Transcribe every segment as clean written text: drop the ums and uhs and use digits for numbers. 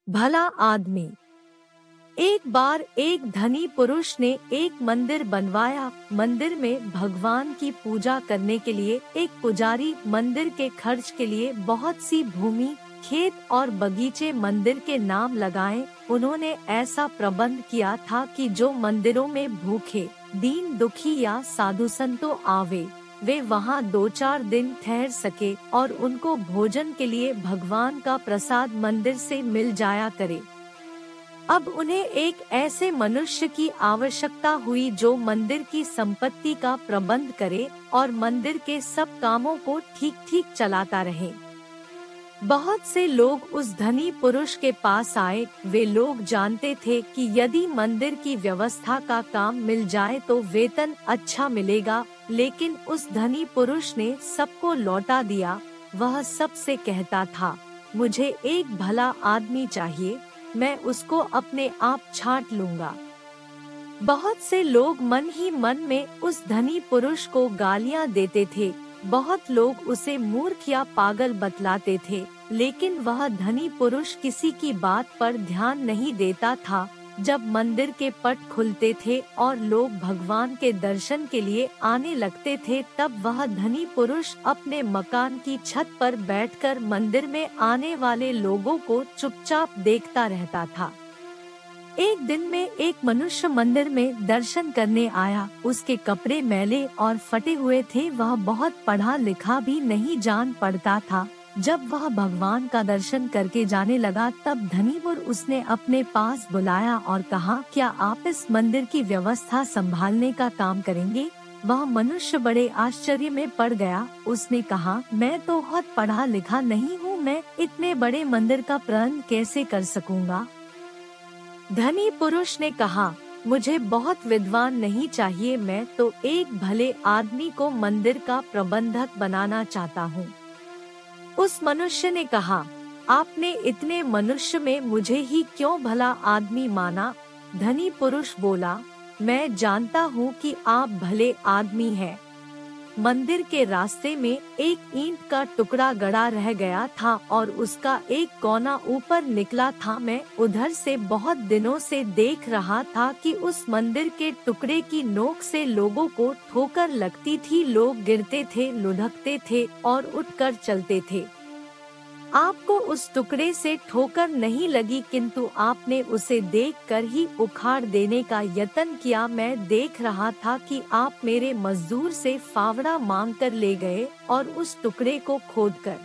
भला आदमी। एक बार एक धनी पुरुष ने एक मंदिर बनवाया। मंदिर में भगवान की पूजा करने के लिए एक पुजारी मंदिर के खर्च के लिए बहुत सी भूमि, खेत और बगीचे मंदिर के नाम लगाए। उन्होंने ऐसा प्रबंध किया था कि जो मंदिरों में भूखे, दीन दुखी या साधु संतों आवे, वे वहां 2-4 दिन ठहर सके और उनको भोजन के लिए भगवान का प्रसाद मंदिर से मिल जाया करे। अब उन्हें एक ऐसे मनुष्य की आवश्यकता हुई जो मंदिर की संपत्ति का प्रबंध करे और मंदिर के सब कामों को ठीक ठीक चलाता रहे। बहुत से लोग उस धनी पुरुष के पास आए। वे लोग जानते थे कि यदि मंदिर की व्यवस्था का काम मिल जाए तो वेतन अच्छा मिलेगा, लेकिन उस धनी पुरुष ने सबको लौटा दिया। वह सबसे कहता था, मुझे एक भला आदमी चाहिए, मैं उसको अपने आप छांट लूंगा। बहुत से लोग मन ही मन में उस धनी पुरुष को गालियां देते थे। बहुत लोग उसे मूर्ख या पागल बतलाते थे, लेकिन वह धनी पुरुष किसी की बात पर ध्यान नहीं देता था। जब मंदिर के पट खुलते थे और लोग भगवान के दर्शन के लिए आने लगते थे, तब वह धनी पुरुष अपने मकान की छत पर बैठकर मंदिर में आने वाले लोगों को चुपचाप देखता रहता था। एक दिन में एक मनुष्य मंदिर में दर्शन करने आया। उसके कपड़े मैले और फटे हुए थे। वह बहुत पढ़ा लिखा भी नहीं जान पड़ता था। जब वह भगवान का दर्शन करके जाने लगा, तब धनीपुर उसने अपने पास बुलाया और कहा, क्या आप इस मंदिर की व्यवस्था संभालने का काम करेंगे? वह मनुष्य बड़े आश्चर्य में पड़ गया। उसने कहा, मैं तो बहुत पढ़ा लिखा नहीं हूँ, मैं इतने बड़े मंदिर का प्रबंध कैसे कर सकूँगा? धनी पुरुष ने कहा, मुझे बहुत विद्वान नहीं चाहिए, मैं तो एक भले आदमी को मंदिर का प्रबंधक बनाना चाहता हूँ। उस मनुष्य ने कहा, आपने इतने मनुष्य में मुझे ही क्यों भला आदमी माना? धनी पुरुष बोला, मैं जानता हूँ कि आप भले आदमी हैं। मंदिर के रास्ते में एक ईंट का टुकड़ा गड़ा रह गया था और उसका एक कोना ऊपर निकला था। मैं उधर से बहुत दिनों से देख रहा था कि उस मंदिर के टुकड़े की नोक से लोगों को ठोकर लगती थी। लोग गिरते थे, लुढ़कते थे और उठकर चलते थे। आपको उस टुकड़े से ठोकर नहीं लगी, किंतु आपने उसे देखकर ही उखाड़ देने का यत्न किया। मैं देख रहा था कि आप मेरे मजदूर से फावड़ा मांगकर ले गए और उस टुकड़े को खोदकर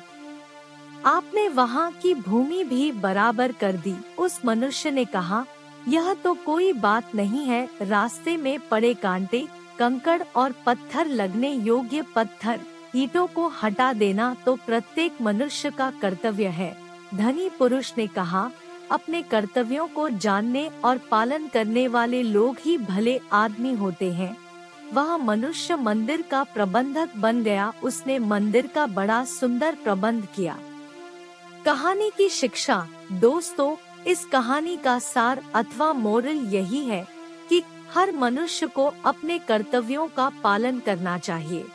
आपने वहां की भूमि भी बराबर कर दी। उस मनुष्य ने कहा, यह तो कोई बात नहीं है। रास्ते में पड़े कांटे, कंकड़ और पत्थर लगने योग्य पत्थर, ईंटों को हटा देना तो प्रत्येक मनुष्य का कर्तव्य है। धनी पुरुष ने कहा, अपने कर्तव्यों को जानने और पालन करने वाले लोग ही भले आदमी होते हैं। वह मनुष्य मंदिर का प्रबंधक बन गया। उसने मंदिर का बड़ा सुंदर प्रबंध किया। कहानी की शिक्षा। दोस्तों, इस कहानी का सार अथवा मोरल यही है कि हर मनुष्य को अपने कर्तव्यों का पालन करना चाहिए।